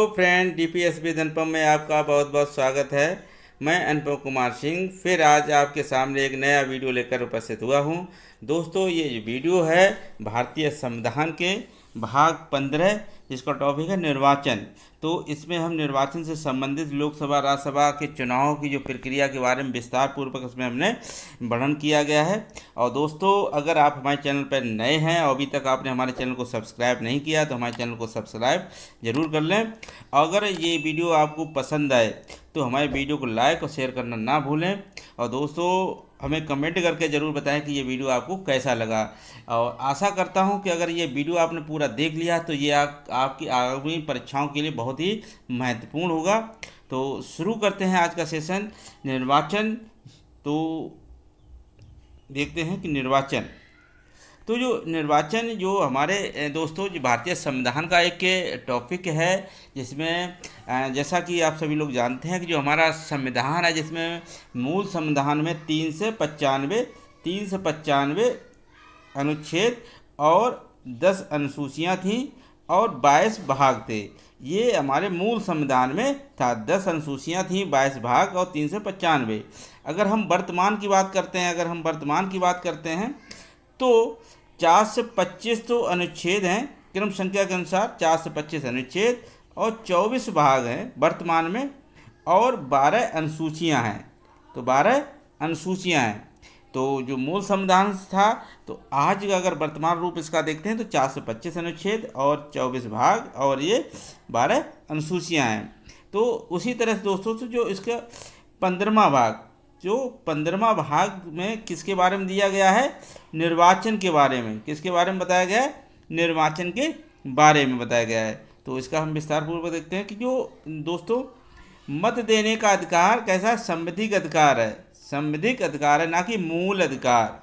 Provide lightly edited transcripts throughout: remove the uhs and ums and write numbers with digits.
Hello friend, डीपीएसबी अनुपम में आपका बहुत बहुत स्वागत है। मैं अनुपम कुमार सिंह फिर आज आपके सामने एक नया वीडियो लेकर उपस्थित हुआ हूं। दोस्तों, ये जो वीडियो है भारतीय संविधान के भाग 15, जिसका टॉपिक है निर्वाचन। तो इसमें हम निर्वाचन से संबंधित लोकसभा राज्यसभा के चुनाव की जो प्रक्रिया के बारे में विस्तार पूर्वक इसमें हमने वर्णन किया गया है। और दोस्तों, अगर आप हमारे चैनल पर नए हैं और अभी तक आपने हमारे चैनल को सब्सक्राइब नहीं किया तो हमारे चैनल को सब्सक्राइब जरूर कर लें। अगर ये वीडियो आपको पसंद आए तो हमारे वीडियो को लाइक और शेयर करना ना भूलें। और दोस्तों, हमें कमेंट करके ज़रूर बताएं कि ये वीडियो आपको कैसा लगा। और आशा करता हूं कि अगर ये वीडियो आपने पूरा देख लिया तो ये आपकी आगामी परीक्षाओं के लिए बहुत ही महत्वपूर्ण होगा। तो शुरू करते हैं आज का सेशन निर्वाचन। तो देखते हैं कि निर्वाचन जो हमारे दोस्तों जो भारतीय संविधान का एक टॉपिक है, जिसमें जैसा कि आप सभी लोग जानते हैं कि जो हमारा संविधान है, जिसमें मूल संविधान में 395 अनुच्छेद और 10 अनुसूचियाँ थीं और 22 भाग थे। ये हमारे मूल संविधान में था। 10 अनुसूचियाँ थीं, 22 भाग और 395। अगर हम वर्तमान की बात करते हैं तो 4 से 25 तो अनुच्छेद हैं क्रम संख्या के अनुसार। 4 से 25 अनुच्छेद और 24 भाग हैं वर्तमान में, और 12 अनुसूचियां हैं। तो 12 अनुसूचियां हैं। तो जो मूल संविधान था, तो आज का अगर वर्तमान रूप इसका देखते हैं तो 4 से 25 अनुच्छेद और 24 भाग और ये 12 अनुसूचियां हैं। तो उसी तरह से दोस्तों से जो इसका 15वां भाग में किसके बारे में दिया गया है? निर्वाचन के बारे में। किसके बारे में बताया गया है? निर्वाचन के बारे में बताया गया है। तो इसका हम विस्तार पूर्वक देखते हैं कि जो दोस्तों मत देने का अधिकार कैसा संवैधानिक अधिकार है। संवैधानिक अधिकार है, ना कि मूल अधिकार।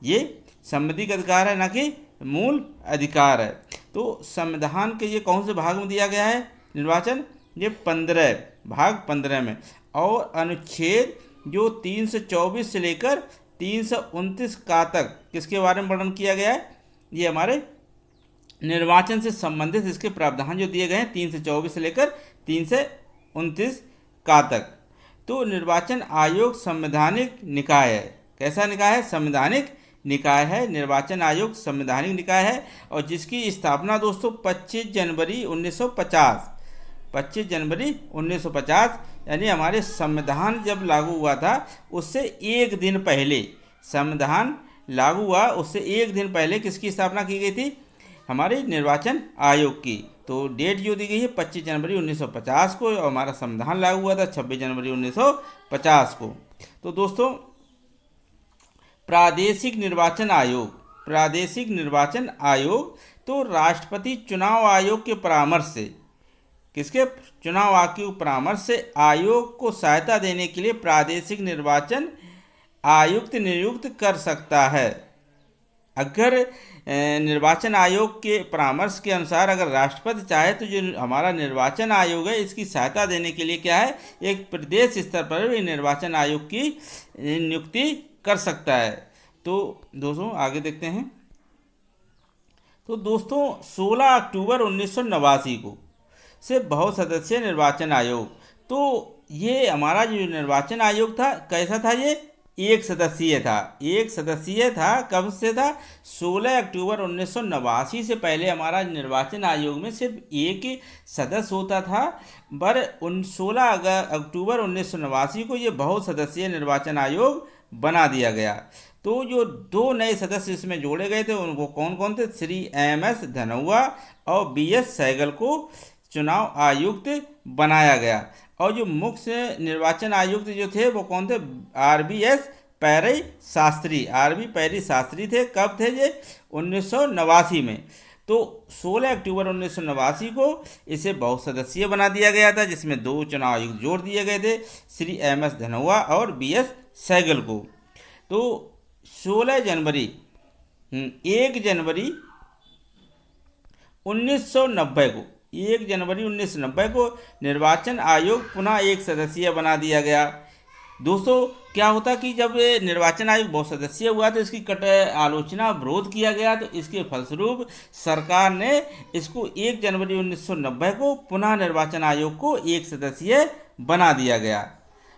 ये संवैधानिक अधिकार है, ना कि मूल अधिकार है। तो संविधान के ये कौन से भाग में दिया गया है निर्वाचन? ये 15 भाग 15 में। और अनुच्छेद जो 324 से लेकर 329 का तक किसके बारे में वर्णन किया गया है? ये हमारे निर्वाचन से संबंधित इसके प्रावधान जो दिए गए हैं 324 से लेकर 329 का तक। तो निर्वाचन आयोग संवैधानिक निकाय है। कैसा निकाय है? संवैधानिक निकाय है। निर्वाचन आयोग संवैधानिक निकाय है और जिसकी स्थापना दोस्तों 25 जनवरी 1950 यानी हमारे संविधान जब लागू हुआ था उससे एक दिन पहले, संविधान लागू हुआ उससे एक दिन पहले किसकी स्थापना की गई थी? हमारे निर्वाचन आयोग की। तो डेट जो दी गई है 25 जनवरी 1950 को, और हमारा संविधान लागू हुआ था 26 जनवरी 1950 को। तो दोस्तों, प्रादेशिक निर्वाचन आयोग तो राष्ट्रपति चुनाव आयोग के परामर्श से, किसके चुनाव आयोग के परामर्श से आयोग को सहायता देने के लिए प्रादेशिक निर्वाचन आयुक्त नियुक्त कर सकता है। अगर निर्वाचन आयोग के परामर्श के अनुसार अगर राष्ट्रपति चाहे तो जो हमारा निर्वाचन आयोग है इसकी सहायता देने के लिए क्या है, एक प्रदेश स्तर पर भी निर्वाचन आयोग की नियुक्ति कर सकता है। तो दोस्तों आगे देखते हैं। तो दोस्तों 16 अक्टूबर 1989 को से बहुसदस्यीय निर्वाचन आयोग। तो ये हमारा जो निर्वाचन आयोग था कैसा था? ये एक सदस्यीय था। कब से था? 16 अक्टूबर 1989 से पहले हमारा निर्वाचन आयोग में सिर्फ एक ही सदस्य होता था। पर 16 अक्टूबर 1989 को ये बहुसदस्यीय निर्वाचन आयोग बना दिया गया। तो जो 2 नए सदस्य इसमें जोड़े गए थे उनको कौन कौन थे? श्री एम.एस. धनौआ और बी.एस. सहगल को चुनाव आयुक्त बनाया गया। और जो मुख्य निर्वाचन आयुक्त जो थे वो कौन थे? आर.बी. पैरी शास्त्री थे। कब थे ये? 1989 में। तो 16 अक्टूबर 1989 को इसे बहुसदस्यीय बना दिया गया था, जिसमें 2 चुनाव आयुक्त जोड़ दिए गए थे, श्री एम.एस. धनौआ और बी.एस. सहगल को। तो 1 जनवरी 1990 को निर्वाचन आयोग पुनः एक सदस्यीय बना दिया गया। दोस्तों क्या होता कि जब ये निर्वाचन आयोग बहुसदस्यीय हुआ तो इसकी कट आलोचना विरोध किया गया, तो इसके फलस्वरूप सरकार ने इसको 1 जनवरी 1990 को पुनः निर्वाचन आयोग को एक सदस्यीय बना दिया गया।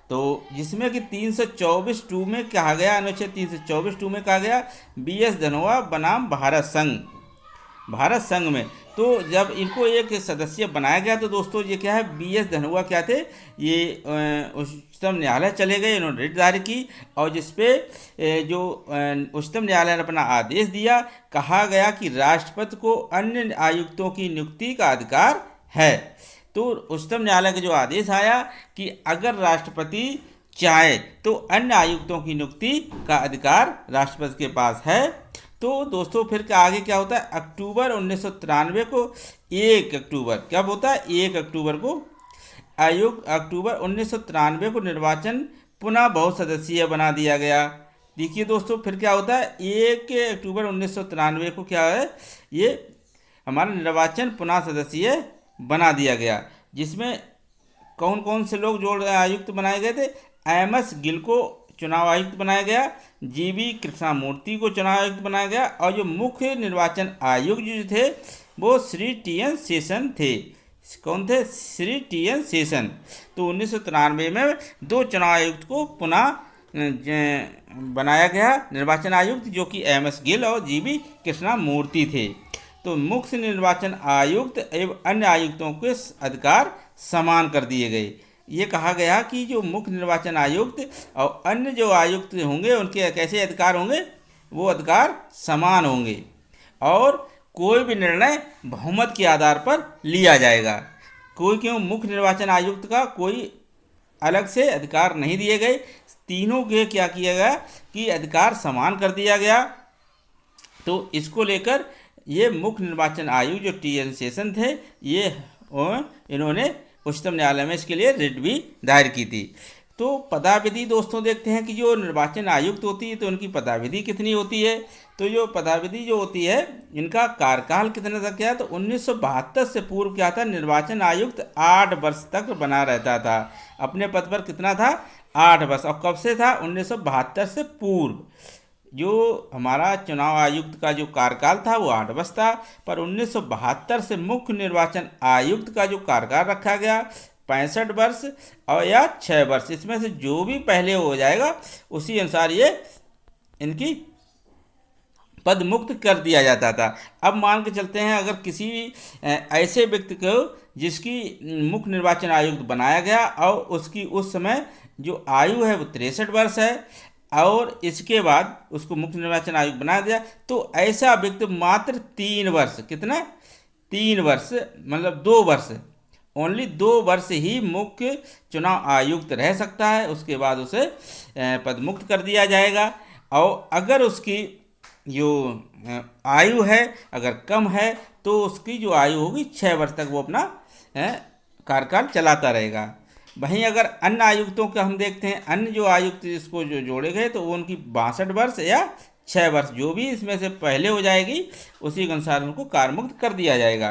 तो जिसमें कि 324 में कहा गया, अनुच्छेद 324 में कहा गया, BS धनोआ बनाम भारत संघ में। तो जब इनको एक सदस्य बनाया गया तो दोस्तों ये क्या है, BS धनोआ क्या थे, ये उच्चतम न्यायालय चले गए, इन्होंने रिट दायर की और जिसपे जो उच्चतम न्यायालय ने अपना आदेश दिया, कहा गया कि राष्ट्रपति को अन्य आयुक्तों की नियुक्ति का अधिकार है। तो उच्चतम न्यायालय का जो आदेश आया कि अगर राष्ट्रपति चाहे तो अन्य आयुक्तों की नियुक्ति का अधिकार राष्ट्रपति के पास है। तो दोस्तों फिर आगे क्या होता है, अक्टूबर 1993 को 1 अक्टूबर कब होता है, 1 अक्टूबर को अक्टूबर 1993 को निर्वाचन पुनः बहुसदस्यीय बना दिया गया। देखिए दोस्तों फिर क्या होता है, 1 अक्टूबर 1993 को क्या है, ये हमारा निर्वाचन पुनः सदस्यीय बना दिया गया, जिसमें कौन कौन से लोग जो आयुक्त बनाए गए थे, MS गिल को चुनाव आयुक्त बनाया गया, GB कृष्णामूर्ति को चुनाव आयुक्त बनाया गया और जो मुख्य निर्वाचन आयुक्त जो थे वो श्री TN शेषन थे। कौन थे, श्री TN शेषन। तो 1993 में 2 चुनाव आयुक्त को पुनः बनाया गया निर्वाचन आयुक्त, जो कि MS गिल और GB कृष्णामूर्ति थे। तो मुख्य निर्वाचन आयुक्त एवं अन्य आयुक्तों के अधिकार समान कर दिए गए। ये कहा गया कि जो मुख्य निर्वाचन आयुक्त और अन्य जो आयुक्त होंगे उनके कैसे अधिकार होंगे, वो अधिकार समान होंगे और कोई भी निर्णय बहुमत के आधार पर लिया जाएगा। क्यों मुख्य निर्वाचन आयुक्त का कोई अलग से अधिकार नहीं दिए गए, तीनों के क्या किया गया कि अधिकार समान कर दिया गया। तो इसको लेकर ये मुख्य निर्वाचन आयुक्त जो TN शेषन थे, ये इन्होंने उच्चतम न्यायालय में इसके लिए रिट भी दायर की थी। तो पदाविधि दोस्तों देखते हैं कि जो निर्वाचन आयुक्त होती है तो उनकी पदाविधि कितनी होती है। तो जो पदाविधि जो होती है, इनका कार्यकाल कितने तक क्या, तो 1972 से पूर्व क्या था, निर्वाचन आयुक्त 8 वर्ष तक बना रहता था अपने पद पर। कितना था, 8 वर्ष। और कब से था, 1972 से पूर्व जो हमारा चुनाव आयुक्त का जो कार्यकाल था वो 8 वर्ष था। पर 1972 से मुख्य निर्वाचन आयुक्त का जो कार्यकाल रखा गया 65 वर्ष और या 6 वर्ष, इसमें से जो भी पहले हो जाएगा उसी अनुसार ये इनकी पद मुक्त कर दिया जाता था। अब मान के चलते हैं अगर किसी ऐसे व्यक्ति को जिसकी मुख्य निर्वाचन आयुक्त बनाया गया और उसकी उस समय जो आयु है वो 63 वर्ष है और इसके बाद उसको मुख्य निर्वाचन आयुक्त बना दिया, तो ऐसा व्यक्ति मात्र 3 वर्ष, कितना, 3 वर्ष मतलब 2 वर्ष, ओनली 2 वर्ष ही मुख्य चुनाव आयुक्त रह सकता है। उसके बाद उसे पद मुक्त कर दिया जाएगा। और अगर उसकी जो आयु है अगर कम है तो उसकी जो आयु होगी 6 वर्ष तक वो अपना कार्यकाल चलाता रहेगा। वहीं अगर अन्य आयुक्तों का हम देखते हैं, अन्य जो आयुक्त इसको जो जोड़े गए तो वो उनकी 62 वर्ष या 6 वर्ष, जो भी इसमें से पहले हो जाएगी उसी के अनुसार उनको कार्यमुक्त कर दिया जाएगा।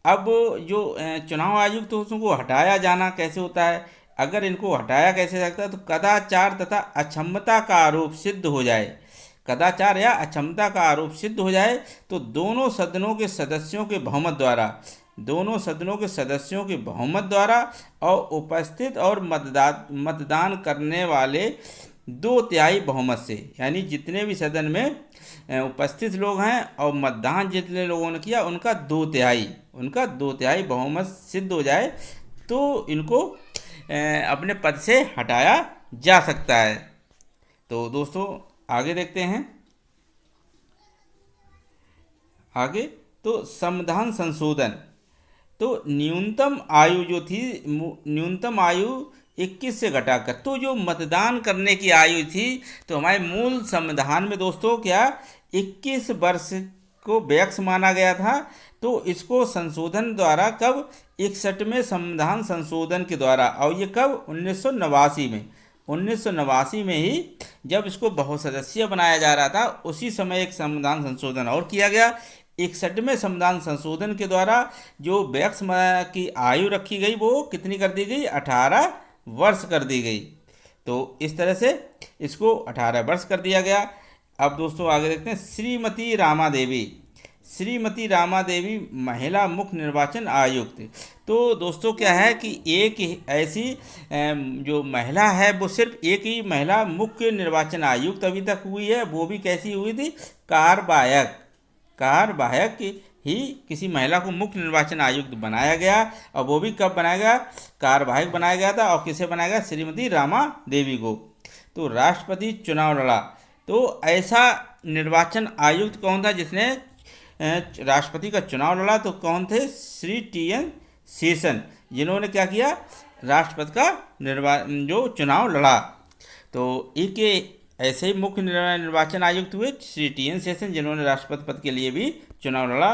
अब जो चुनाव आयुक्त उसको हटाया जाना कैसे होता है, अगर इनको हटाया कैसे सकता है, तो कदाचार तथा अक्षमता का आरोप सिद्ध हो जाए, कदाचार या अक्षमता का आरोप सिद्ध हो जाए तो दोनों सदनों के सदस्यों के बहुमत द्वारा और उपस्थित और मतदान करने वाले 2/3 बहुमत से, यानी जितने भी सदन में उपस्थित लोग हैं और मतदान जितने लोगों ने किया उनका 2/3 बहुमत सिद्ध हो जाए तो इनको अपने पद से हटाया जा सकता है। तो दोस्तों आगे देखते हैं, आगे तो संविधान संशोधन। तो न्यूनतम आयु जो थी, न्यूनतम आयु 21 से घटाकर, तो जो मतदान करने की आयु थी तो हमारे मूल संविधान में दोस्तों क्या 21 वर्ष को वैक्स माना गया था। तो इसको संशोधन द्वारा कब, 61वें संविधान संशोधन के द्वारा, और ये कब, 1989 में ही जब इसको बहुसदस्यीय बनाया जा रहा था उसी समय एक संविधान संशोधन और किया गया। 61वें संविधान संशोधन के द्वारा जो वैक्स की आयु रखी गई वो कितनी कर दी गई, 18 वर्ष कर दी गई। तो इस तरह से इसको 18 वर्ष कर दिया गया। अब दोस्तों आगे देखते हैं श्रीमती रामा देवी। श्रीमती रामा देवी महिला मुख्य निर्वाचन आयुक्त। तो दोस्तों क्या है कि एक ऐसी जो महिला है वो सिर्फ एक ही महिला मुख्य निर्वाचन आयुक्त अभी तक हुई है, वो भी कैसी हुई थी, कार्यवाहक। कार्यवाहक ही किसी महिला को मुख्य निर्वाचन आयुक्त बनाया गया, और वो भी कब बनाया गया, कार्यवाहक बनाया गया था। और किसे बनाया गया, श्रीमती रामा देवी को। तो राष्ट्रपति चुनाव लड़ा, तो ऐसा निर्वाचन आयुक्त कौन था जिसने राष्ट्रपति का चुनाव लड़ा, तो कौन थे, श्री TN शेषन, जिन्होंने क्या किया, राष्ट्रपति का जो चुनाव लड़ा। तो एक ऐसे ही मुख्य निर्वाचन आयुक्त हुए श्री TN शेषन, जिन्होंने राष्ट्रपति पद के लिए भी चुनाव लड़ा।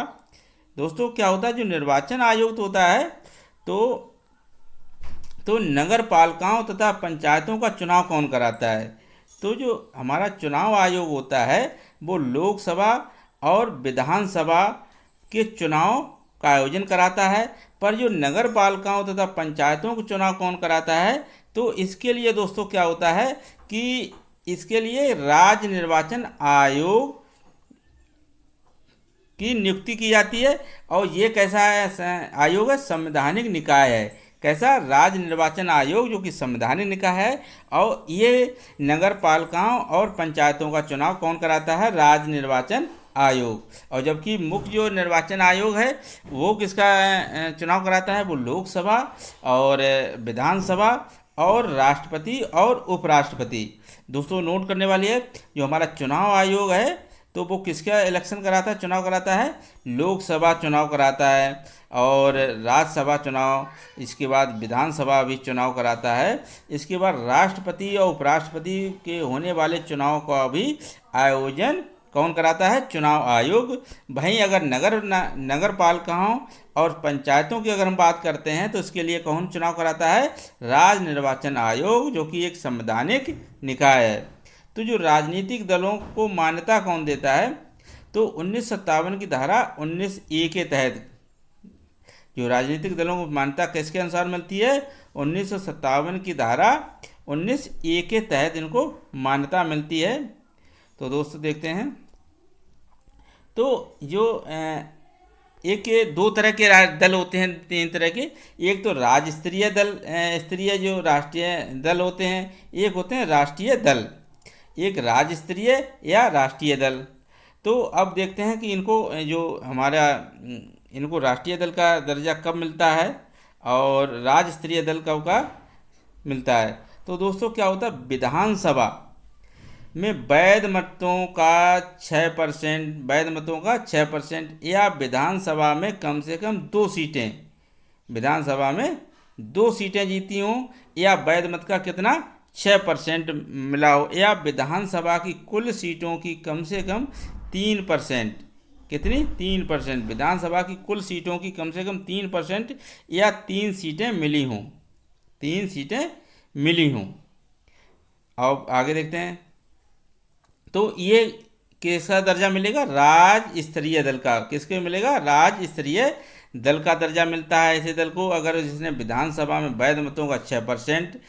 दोस्तों क्या होता है, जो निर्वाचन आयुक्त होता है तो नगर पालिकाओं तथा पंचायतों का चुनाव कौन कराता है, तो जो हमारा चुनाव आयोग होता है वो लोकसभा और विधानसभा के चुनाव का आयोजन कराता है। पर जो नगर पालिकाओं तथा पंचायतों को चुनाव कौन कराता है, तो इसके लिए दोस्तों क्या होता है कि इसके लिए राज्य निर्वाचन आयोग की नियुक्ति की जाती है। और ये कैसा है आयोग है, संवैधानिक निकाय है। कैसा, राज्य निर्वाचन आयोग, जो कि संवैधानिक निकाय है। और ये नगर पालिकाओं और पंचायतों का चुनाव कौन कराता है, राज्य निर्वाचन आयोग। और जबकि मुख्य जो निर्वाचन आयोग है वो किसका चुनाव कराता है, वो लोकसभा और विधानसभा और राष्ट्रपति और उपराष्ट्रपति। दोस्तों नोट करने वाली है, जो हमारा चुनाव आयोग है तो वो किसका इलेक्शन कराता है, चुनाव कराता है, लोकसभा चुनाव कराता है और राज्यसभा चुनाव, इसके बाद विधानसभा भी चुनाव कराता है। इसके बाद राष्ट्रपति और उपराष्ट्रपति के होने वाले चुनाव का भी आयोजन कौन कराता है, चुनाव आयोग। वहीं अगर नगर पालिकाओं और पंचायतों की अगर हम बात करते हैं तो इसके लिए कौन चुनाव कराता है, राज्य निर्वाचन आयोग, जो कि एक संवैधानिक निकाय है। तो जो राजनीतिक दलों को मान्यता कौन देता है, तो 1957 की धारा 19A के तहत जो राजनीतिक दलों को मान्यता किसके अनुसार मिलती है, 1957 की धारा 19A के तहत इनको मान्यता मिलती है। तो दोस्तों देखते हैं, तो जो एक दो तरह के दल होते हैं, तीन तरह के। एक तो राज्य स्तरीय दल, स्तरीय जो राष्ट्रीय दल होते हैं, एक होते हैं राष्ट्रीय दल, एक राज्य स्तरीय या राष्ट्रीय दल। तो अब देखते हैं कि इनको जो हमारा इनको राष्ट्रीय दल का दर्जा कब मिलता है और राज्य स्तरीय दल कब का मिलता है। तो दोस्तों क्या होता है, विधानसभा में वैध मतों का 6%, वैध मतों का 6%, या विधानसभा में कम से कम 2 सीटें, विधानसभा में 2 सीटें जीती हों, या वैध मत का कितना 6% मिला हो, या विधानसभा की कुल सीटों की कम से कम 3%, कितनी 3%, विधानसभा की कुल सीटों की कम से कम 3% या 3 सीटें मिली हों, 3 सीटें मिली हों। अब आगे देखते हैं, तो ये किसका दर्जा मिलेगा, राज्य स्तरीय दल का। किसके मिलेगा, राज्य स्तरीय दल का दर्जा मिलता है ऐसे दल को अगर जिसने विधानसभा में वैध मतों का 6%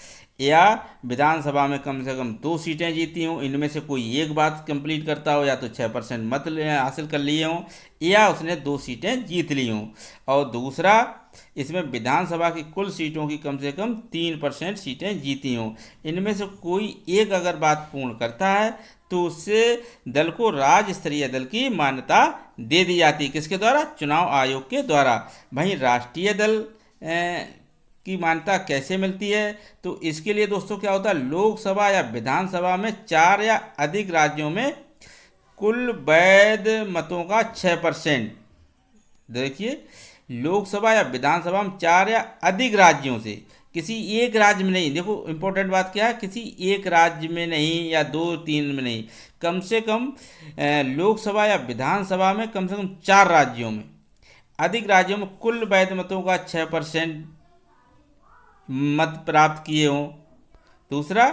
या विधानसभा में कम से कम 2 सीटें जीती हों, इनमें से कोई एक बात कंप्लीट करता हो, या तो 6% मत हासिल कर लिए हों, या उसने 2 सीटें जीत ली हों। और दूसरा, इसमें विधानसभा की कुल सीटों की कम से कम 3% सीटें जीती हों। इनमें से कोई एक अगर बात पूर्ण करता है तो उससे दल को राज्य स्तरीय दल की मान्यता दे दी जाती है। किसके द्वारा, चुनाव आयोग के द्वारा। वहीं राष्ट्रीय दल की मान्यता कैसे मिलती है, तो इसके लिए दोस्तों क्या होता है, लोकसभा या विधानसभा में 4 या अधिक राज्यों में कुल वैध मतों का 6%, देखिए लोकसभा या विधानसभा में 4 या अधिक राज्यों से, किसी एक राज्य में नहीं। देखो इंपॉर्टेंट बात क्या है, किसी एक राज्य में नहीं या 2-3 में नहीं, कम से कम लोकसभा या विधानसभा में कम से कम 4 राज्यों में, अधिक राज्यों में कुल वैध मतों का 6% मत प्राप्त किए हों। दूसरा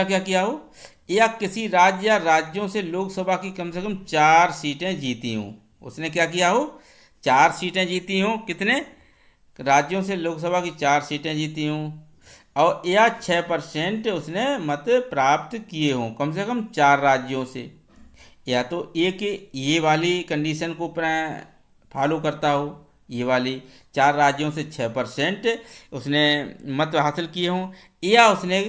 क्या किया हो, या किसी राज्य या राज्यों से लोकसभा की कम से कम 4 सीटें जीती हों। उसने क्या किया हो, 4 सीटें जीती हों, कितने राज्यों से लोकसभा की 4 सीटें जीती हों। और या 6% उसने मत प्राप्त किए हों कम से कम 4 राज्यों से, या तो एक ये वाली कंडीशन को फॉलो करता हो, ये वाली 4 राज्यों से 6% उसने मत हासिल किए हों, या उसने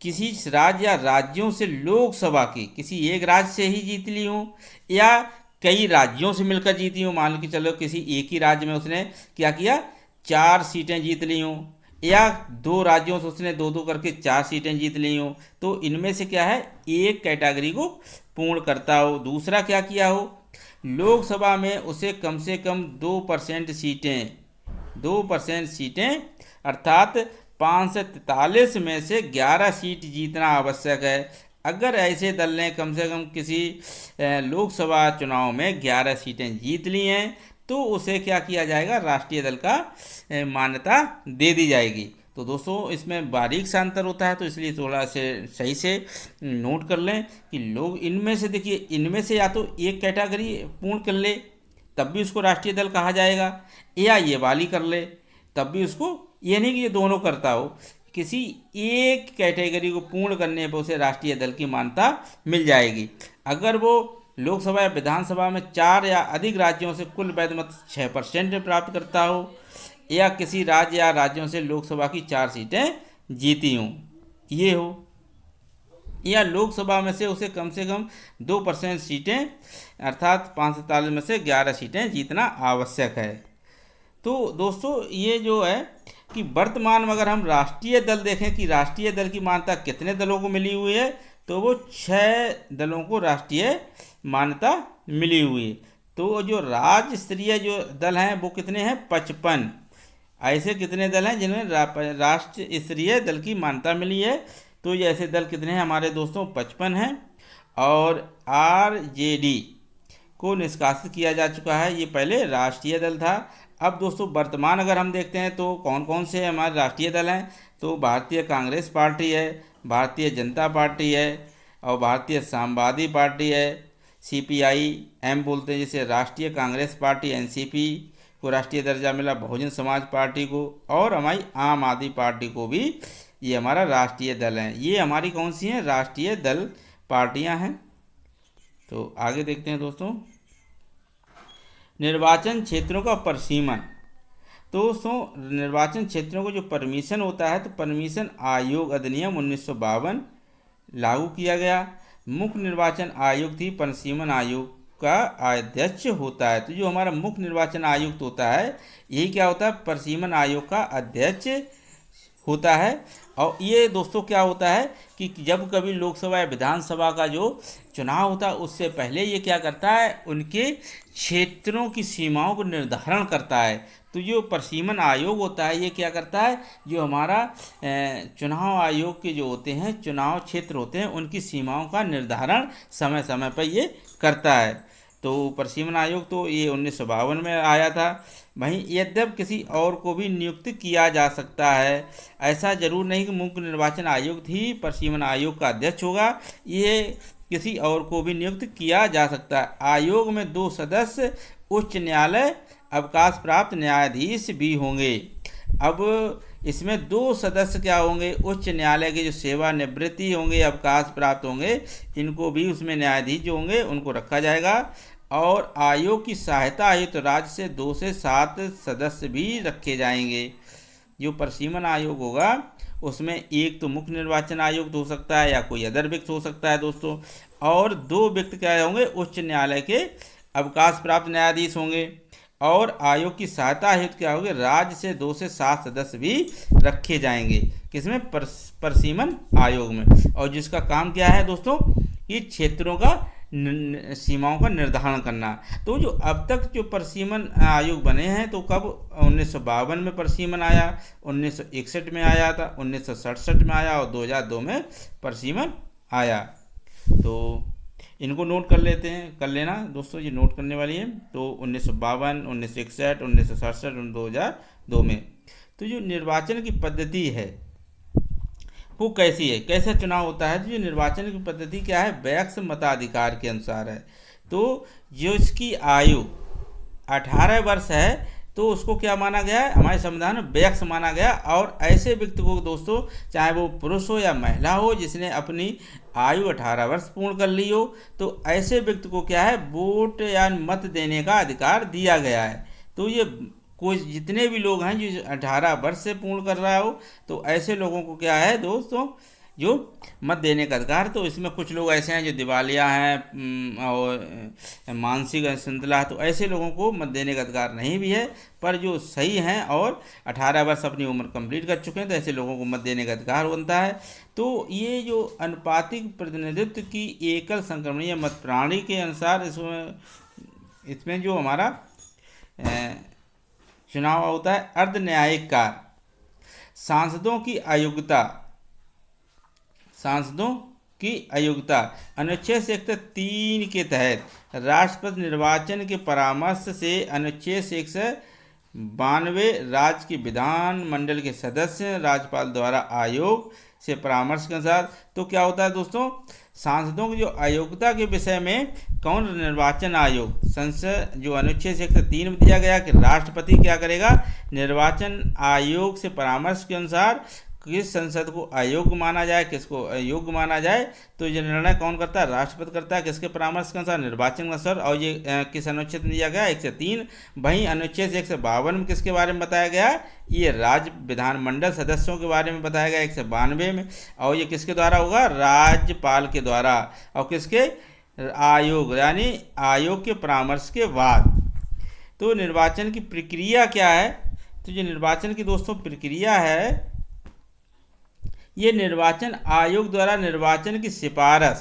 किसी राज्य या राज्यों से लोकसभा की किसी एक राज्य से ही जीत ली हो, या कई राज्यों से मिलकर जीती हो। मान के चलो किसी एक ही राज्य में उसने क्या किया, 4 सीटें जीत ली हों, या 2 राज्यों से उसने 2-2 करके 4 सीटें जीत ली हों। तो इनमें से क्या है, एक कैटेगरी को पूर्ण करता हो। दूसरा क्या किया हो, लोकसभा में उसे कम से कम 2% सीटें अर्थात 543 में से 11 सीट जीतना आवश्यक है। अगर ऐसे दल ने कम से कम किसी लोकसभा चुनाव में 11 सीटें जीत ली हैं तो उसे क्या किया जाएगा, राष्ट्रीय दल का मान्यता दे दी जाएगी। तो दोस्तों इसमें बारीक सा अंतर होता है, तो इसलिए थोड़ा से सही से नोट कर लें कि लोग इनमें से, देखिए इनमें से या तो एक कैटेगरी पूर्ण कर ले तब भी उसको राष्ट्रीय दल कहा जाएगा, या ये वाली कर ले तब भी उसको, ये नहीं कि ये दोनों करता हो, किसी एक कैटेगरी को पूर्ण करने पर उसे राष्ट्रीय दल की मान्यता मिल जाएगी। अगर वो लोकसभा या विधानसभा में 4 या अधिक राज्यों से कुल वैध मत 6% प्राप्त करता हो, या किसी राज्य या राज्यों से लोकसभा की 4 सीटें जीती हों, ये हो, या लोकसभा में से उसे कम 2% सीटें अर्थात 543 में से 11 सीटें जीतना आवश्यक है। तो दोस्तों ये जो है कि वर्तमान में अगर हम राष्ट्रीय दल देखें कि राष्ट्रीय दल की मान्यता कितने दलों को मिली हुई है, तो वो 6 दलों को राष्ट्रीय मान्यता मिली हुई है। तो जो राज्य स्तरीय जो दल हैं वो कितने हैं, 55। ऐसे कितने दल हैं जिन्हें राष्ट्र स्तरीय दल की मान्यता मिली है, तो ये ऐसे दल कितने हैं हमारे दोस्तों, 55 हैं। और आरजेडी को निष्कासित किया जा चुका है, ये पहले राष्ट्रीय दल था। अब दोस्तों वर्तमान अगर हम देखते हैं तो कौन कौन से हमारे राष्ट्रीय दल हैं, तो भारतीय कांग्रेस पार्टी है, भारतीय जनता पार्टी है, और भारतीय समाजवादी पार्टी है, CPI-M बोलते हैं जिसे, राष्ट्रीय कांग्रेस पार्टी NCP को राष्ट्रीय दर्जा मिला, बहुजन समाज पार्टी को, और हमारी आम आदमी पार्टी को भी ये हमारा राष्ट्रीय दल है। ये हमारी कौन सी हैं, राष्ट्रीय दल पार्टियां हैं। तो आगे देखते हैं दोस्तों, निर्वाचन क्षेत्रों का परिसीमन। तो दोस्तों निर्वाचन क्षेत्रों को जो परमिशन होता है, तो परमिशन आयोग अधिनियम 1952 लागू किया गया। मुख्य निर्वाचन आयुक्त ही परिसीमन आयोग का अध्यक्ष होता है। तो जो हमारा मुख्य निर्वाचन आयुक्त होता है, यही क्या होता है, परिसीमन आयोग का अध्यक्ष होता है। और ये दोस्तों क्या होता है कि जब कभी लोकसभा या विधानसभा का जो चुनाव होता है उससे पहले ये क्या करता है, उनके क्षेत्रों की सीमाओं को निर्धारण करता है। तो जो परिसीमन आयोग होता है ये क्या करता है, जो हमारा चुनाव आयोग के जो होते हैं चुनाव क्षेत्र होते हैं उनकी सीमाओं का निर्धारण समय समय पर ये करता है। तो परिसीमन आयोग तो ये 1952 में आया था। वहीं यद्यप किसी और को भी नियुक्त किया जा सकता है, ऐसा जरूर नहीं कि मुख्य निर्वाचन आयुक्त ही परिसीमन आयोग का अध्यक्ष होगा, ये किसी और को भी नियुक्त किया जा सकता है। आयोग में 2 सदस्य उच्च न्यायालय अवकाश प्राप्त न्यायाधीश भी होंगे। अब इसमें 2 सदस्य क्या होंगे, उच्च न्यायालय के जो सेवानिवृत्ति होंगे, अवकाश प्राप्त होंगे, इनको भी उसमें न्यायाधीश जो होंगे उनको रखा जाएगा। और आयोग की सहायता हेतु राज्य से 2 से 7 सदस्य भी रखे जाएंगे। जो परिसीमन आयोग होगा उसमें एक तो मुख्य निर्वाचन आयुक्त हो सकता है या कोई अदर व्यक्ति हो सकता है दोस्तों, और 2 व्यक्ति क्या होंगे, उच्च न्यायालय के अवकाश प्राप्त न्यायाधीश होंगे। और आयोग की सहायता हेतु क्या होंगे, राज्य से 2 से 7 सदस्य भी रखे जाएंगे। किसमें, परिसीमन आयोग में। और जिसका काम क्या है दोस्तों, ये क्षेत्रों का सीमाओं का निर्धारण करना। तो जो अब तक जो परिसीमन आयोग बने हैं, तो कब 1952 में परिसीमन आया, 1961 में आया था, 1967 में आया और 2002 में परिसीमन आया। तो इनको नोट कर लेते हैं, कर लेना दोस्तों, ये नोट करने वाली है। तो 1952, 1961, 1967 और 2002 में। तो जो निर्वाचन की पद्धति है वो कैसी है, कैसा चुनाव होता है। तो जो निर्वाचन की पद्धति क्या है, वयस्क मताधिकार के अनुसार है। तो जो इसकी आयु 18 वर्ष है, तो तो उसको क्या माना गया है, हमारे संविधान में वयस्क माना गया। और ऐसे व्यक्ति को दोस्तों, चाहे वो पुरुष हो या महिला हो, जिसने अपनी आयु 18 वर्ष पूर्ण कर ली हो, तो ऐसे व्यक्ति को क्या है, वोट या मत देने का अधिकार दिया गया है। तो ये कोई जितने भी लोग हैं जो 18 वर्ष से पूर्ण कर रहा हो, तो ऐसे लोगों को क्या है दोस्तों, जो मत देने का अधिकार। तो इसमें कुछ लोग ऐसे हैं जो दिवालिया हैं और मानसिक असंतुला है, तो ऐसे लोगों को मत देने का अधिकार नहीं भी है। पर जो सही हैं और 18 वर्ष अपनी उम्र कंप्लीट कर चुके हैं, तो ऐसे लोगों को मत देने का अधिकार बनता है। तो ये जो अनुपातिक प्रतिनिधित्व की एकल संक्रमणीय मत प्रणाली के अनुसार इसमें जो हमारा चुनाव होता है, अर्ध न्यायिक कार्य, सांसदों की अयोग्यता अनुच्छेद 103 के तहत राष्ट्रपति निर्वाचन के परामर्श से अनुच्छेद 192 राज्य के विधान मंडल के सदस्य राज्यपाल द्वारा आयोग से परामर्श के अनुसार। तो क्या होता है दोस्तों, सांसदों की जो अयोग्यता के विषय में कौन, निर्वाचन आयोग, संसद जो अनुच्छेद 103 में दिया गया कि राष्ट्रपति क्या करेगा, निर्वाचन आयोग से परामर्श के अनुसार किस संसद को अयोग्य माना जाए, किसको अयोग्य माना जाए, तो ये निर्णय कौन करता है, राष्ट्रपति करता है। किसके परामर्श के अनुसार, निर्वाचन के अनुसार। और ये किस अनुच्छेद में दिया गया, 103। वहीं अनुच्छेद 152 में किसके बारे में बताया गया, ये राज्य विधानमंडल सदस्यों के बारे में बताया गया 192 में। और ये किसके द्वारा होगा, राज्यपाल के द्वारा। और किसके, आयोग, यानी आयोग के परामर्श के बाद। तो निर्वाचन की प्रक्रिया क्या है, तो जो निर्वाचन की दोस्तों प्रक्रिया है, ये निर्वाचन आयोग द्वारा निर्वाचन की सिफारिश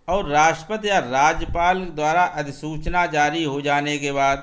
और राष्ट्रपति या राज्यपाल द्वारा अधिसूचना जारी हो जाने के बाद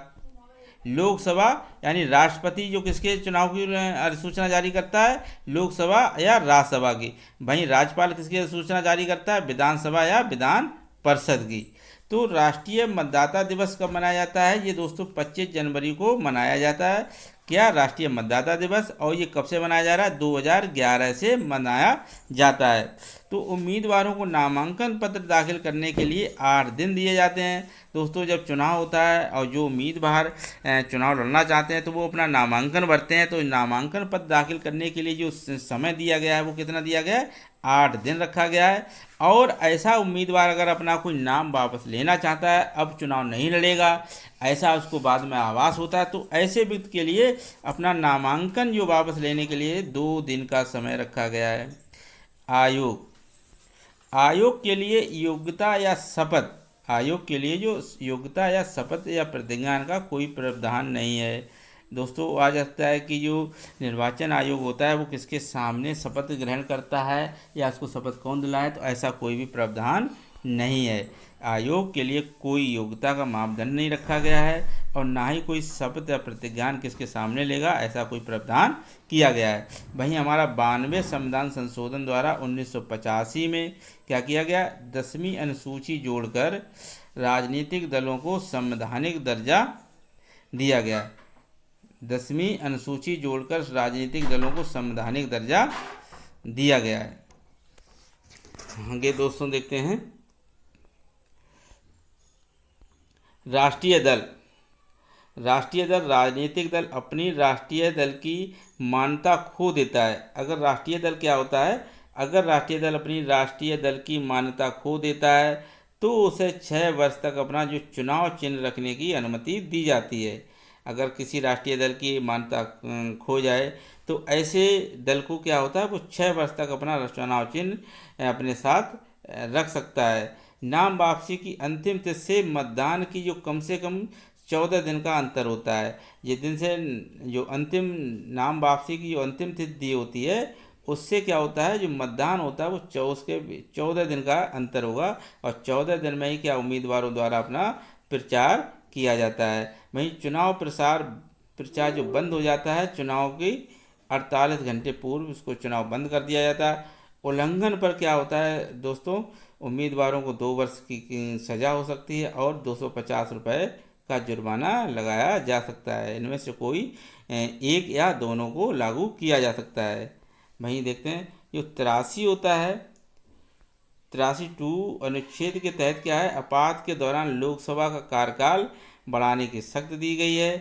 लोकसभा, यानी राष्ट्रपति जो किसके चुनाव की अधिसूचना जारी करता है, लोकसभा या राज्यसभा की। वहीं राज्यपाल किसकी अधिसूचना जारी करता है, विधानसभा या विधान परिषद की। तो राष्ट्रीय मतदाता दिवस कब मनाया जाता है, ये दोस्तों 25 जनवरी को मनाया जाता है। क्या, राष्ट्रीय मतदाता दिवस। और ये कब से मनाया जा रहा है, 2011 से मनाया जाता है। तो उम्मीदवारों को नामांकन पत्र दाखिल करने के लिए 8 दिन दिए जाते हैं दोस्तों। जब चुनाव होता है और जो उम्मीदवार चुनाव लड़ना चाहते हैं, तो वो अपना नामांकन भरते हैं। तो नामांकन पत्र दाखिल करने के लिए जो समय दिया गया है, वो कितना दिया गया है, 8 दिन रखा गया है। और ऐसा उम्मीदवार अगर अपना कोई नाम वापस लेना चाहता है, अब चुनाव नहीं लड़ेगा, ऐसा उसको बाद में आभास होता है, तो ऐसे व्यक्ति के लिए अपना नामांकन जो वापस लेने के लिए 2 दिन का समय रखा गया है। आयोग के लिए योग्यता या शपथ, आयोग के लिए जो योग्यता या शपथ या प्रतिज्ञा का कोई प्रावधान नहीं है दोस्तों। आ जाता है कि जो निर्वाचन आयोग होता है, वो किसके सामने शपथ ग्रहण करता है या उसको शपथ कौन दिलाए, तो ऐसा कोई भी प्रावधान नहीं है। आयोग के लिए कोई योग्यता का मापदंड नहीं रखा गया है और ना ही कोई शपथ या प्रतिज्ञा किसके सामने लेगा, ऐसा कोई प्रावधान किया गया है। वहीं हमारा 92 संविधान संशोधन द्वारा 1985 में क्या किया गया, 10वीं अनुसूची जोड़कर राजनीतिक दलों को संवैधानिक दर्जा दिया गया। 10वीं अनुसूची जोड़कर राजनीतिक दलों को संवैधानिक दर्जा दिया गया है। आगे दोस्तों देखते हैं, राष्ट्रीय दल राजनीतिक दल अपनी राष्ट्रीय दल की मान्यता खो देता है। अगर राष्ट्रीय दल क्या होता है, अगर राष्ट्रीय दल अपनी राष्ट्रीय दल की मान्यता खो देता है, तो उसे 6 वर्ष तक अपना जो चुनाव चिन्ह रखने की अनुमति दी जाती है। अगर किसी राष्ट्रीय दल की मान्यता खो जाए, तो ऐसे दल को क्या होता है, वो 6 वर्ष तक अपना चुनाव चिन्ह अपने साथ रख सकता है। नाम वापसी की अंतिम तिथि से मतदान की जो कम से कम 14 दिन का अंतर होता है। जिस दिन से जो अंतिम नाम वापसी की जो अंतिम तिथि दी होती है, उससे क्या होता है, जो मतदान होता है वो 14 दिन का अंतर होगा। और 14 दिन में ही क्या उम्मीदवारों द्वारा अपना प्रचार किया जाता है। वहीं चुनाव प्रचार जो बंद हो जाता है, चुनाव की 48 घंटे पूर्व उसको चुनाव बंद कर दिया जाता है। उल्लंघन पर क्या होता है दोस्तों, उम्मीदवारों को 2 वर्ष की सज़ा हो सकती है और 250 रुपये का जुर्माना लगाया जा सकता है। इनमें से कोई एक या दोनों को लागू किया जा सकता है। वहीं देखते हैं जो 83 होता है, 83 अनुच्छेद के तहत क्या है, आपात के दौरान लोकसभा का कार्यकाल बढ़ाने की शर्त दी गई है।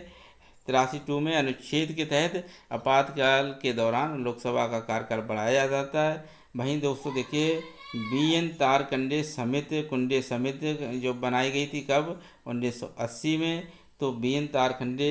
83(2) में अनुच्छेद के तहत आपातकाल के दौरान लोकसभा का कार्यकाल बढ़ाया जाता है। वहीं दोस्तों देखिए, BN तारकंडे समिति कुंडे समिति जो बनाई गई थी कब, 1980 में। तो BN तारकंडे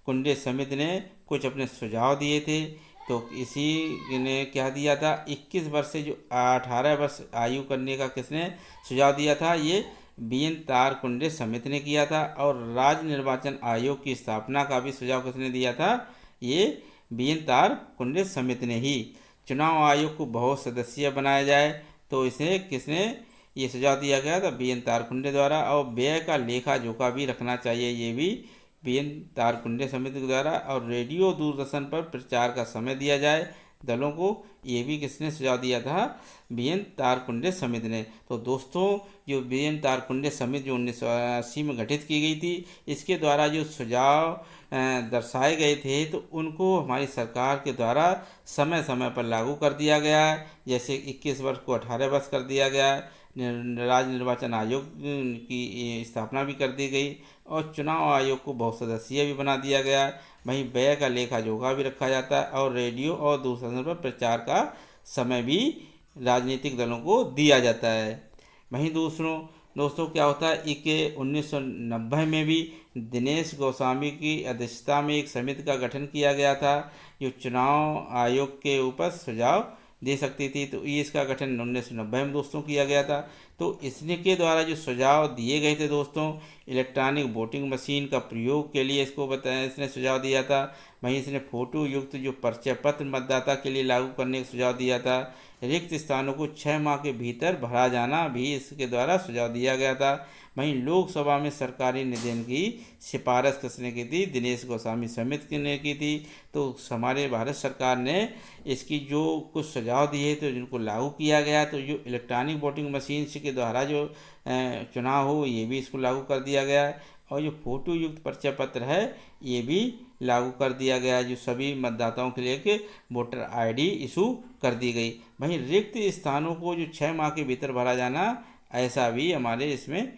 कुंडे समिति ने कुछ अपने सुझाव दिए थे। तो इसी ने क्या दिया था, 21 वर्ष से जो 18 वर्ष आयु करने का किसने सुझाव दिया था, ये BN तारकुंडे समिति ने किया था। और राज्य निर्वाचन आयोग की स्थापना का भी सुझाव किसने दिया था, ये BN तारकुंडे समिति ने ही। चुनाव आयोग को बहुत सदस्यीय बनाया जाए, तो इसे किसने ये सुझाव दिया गया था, BN तारकुंडे द्वारा। और व्यय का लेखा जोखा भी रखना चाहिए, ये भी BN तारकुंडे समिति के द्वारा। और रेडियो दूरदर्शन पर प्रचार का समय दिया जाए दलों को, ये भी किसने सुझाव दिया था, BN तारकुंडे समिति ने। तो दोस्तों, जो BN तारकुंडे समिति जो 1980 में गठित की गई थी, इसके द्वारा जो सुझाव दर्शाए गए थे, तो उनको हमारी सरकार के द्वारा समय समय पर लागू कर दिया गया है। जैसे 21 वर्ष को 18 वर्ष कर दिया गया है, राज्य निर्वाचन आयोग की स्थापना भी कर दी गई, और चुनाव आयोग को बहुत सदस्यीय भी बना दिया गया है। वहीं व्यय का लेखा जोखा भी रखा जाता है, और रेडियो और दूरदर्शन पर प्रचार का समय भी राजनीतिक दलों को दिया जाता है। वहीं दोस्तों क्या होता है कि 1990 में भी दिनेश गोस्वामी की अध्यक्षता में एक समिति का गठन किया गया था, जो चुनाव आयोग के ऊपर सुझाव दे सकती थी। तो ये इसका गठन 1990 में दोस्तों किया गया था। तो इसने के द्वारा जो सुझाव दिए गए थे दोस्तों, इलेक्ट्रॉनिक वोटिंग मशीन का प्रयोग के लिए इसको बताया, इसने सुझाव दिया था। वहीं इसने फोटो युक्त जो परिचय पत्र मतदाता के लिए लागू करने का सुझाव दिया था। रिक्त स्थानों को 6 माह के भीतर भरा जाना भी इसके द्वारा सुझाव दिया गया था। वहीं लोकसभा में सरकारी निधन की सिफारिश किसने की थी, दिनेश गोस्वामी समिति ने की थी। तो हमारे भारत सरकार ने इसकी जो कुछ सुझाव दिए तो जिनको लागू किया गया, तो जो इलेक्ट्रॉनिक वोटिंग मशीन के द्वारा जो चुनाव हो, ये भी इसको लागू कर दिया गया है। और जो फोटो युक्त परिचय पत्र है, ये भी लागू कर दिया गया है, जो सभी मतदाताओं के लिए कि वोटर ID इशू कर दी गई। वहीं रिक्त स्थानों को जो 6 माह के भीतर भरा जाना, ऐसा भी हमारे इसमें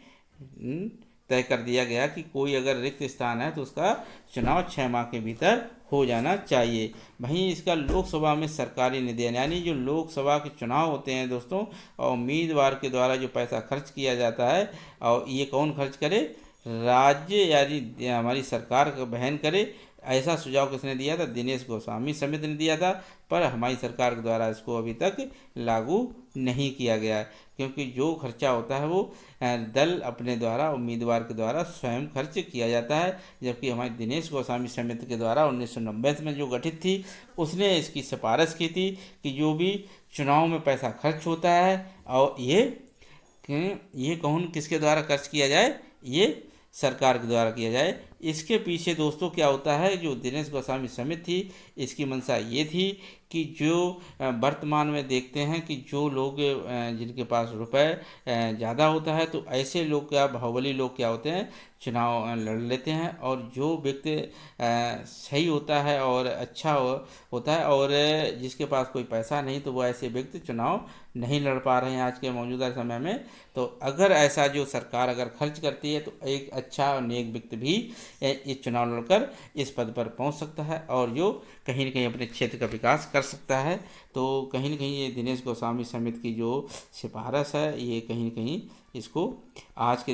तय कर दिया गया कि कोई अगर रिक्त स्थान है तो उसका चुनाव 6 माह के भीतर हो जाना चाहिए। वहीं इसका लोकसभा में सरकारी निधन, यानी जो लोकसभा के चुनाव होते हैं दोस्तों, और उम्मीदवार के द्वारा जो पैसा खर्च किया जाता है, और ये कौन खर्च करे, राज्य यानी हमारी सरकार का वहन करे, ऐसा सुझाव किसने दिया था, दिनेश गोस्वामी समिति ने दिया था। पर हमारी सरकार के द्वारा इसको अभी तक लागू नहीं किया गया है, क्योंकि जो खर्चा होता है वो दल अपने द्वारा, उम्मीदवार के द्वारा स्वयं खर्च किया जाता है। जबकि हमारी दिनेश गोस्वामी समिति के द्वारा 1990 में जो गठित थी, उसने इसकी सिफारिश की थी कि जो भी चुनाव में पैसा खर्च होता है, और ये कौन किसके द्वारा खर्च किया जाए, ये सरकार के द्वारा किया जाए। इसके पीछे दोस्तों क्या होता है, जो दिनेश गोस्वामी समिति थी, इसकी मंशा ये थी कि जो वर्तमान में देखते हैं कि जो लोग जिनके पास रुपए ज़्यादा होता है, तो ऐसे लोग क्या, बाहुबली लोग क्या होते हैं, चुनाव लड़ लेते हैं। और जो व्यक्ति सही होता है और अच्छा होता है, और जिसके पास कोई पैसा नहीं, तो वो ऐसे व्यक्ति चुनाव नहीं लड़ पा रहे हैं आज के मौजूदा समय में। तो अगर ऐसा जो सरकार अगर खर्च करती है, तो एक अच्छा और नेक व्यक्ति भी इस चुनाव लड़कर इस पद पर पहुंच सकता है, और जो कहीं न कहीं अपने क्षेत्र का विकास कर सकता है। तो कहीं न कहीं ये दिनेश गोस्वामी समिति की जो सिफारिश है, ये कहीं न कहीं इसको आज के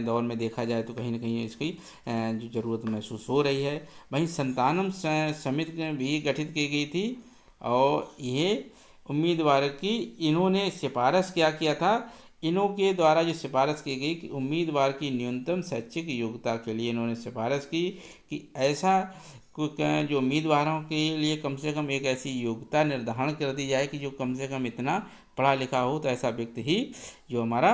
दौर में देखा जाए तो कहीं न कहीं इसकी जो ज़रूरत महसूस हो रही है। वहीं संतानम समिति भी गठित की गई थी, और ये उम्मीदवार की इन्होंने सिफारिश क्या किया था, इन्हों के द्वारा जो सिफारिश की गई कि उम्मीदवार की न्यूनतम शैक्षिक योग्यता के लिए इन्होंने सिफारिश की कि ऐसा जो उम्मीदवारों के लिए कम से कम एक ऐसी योग्यता निर्धारण कर दी जाए कि जो कम से कम इतना पढ़ा लिखा हो, तो ऐसा व्यक्ति ही जो हमारा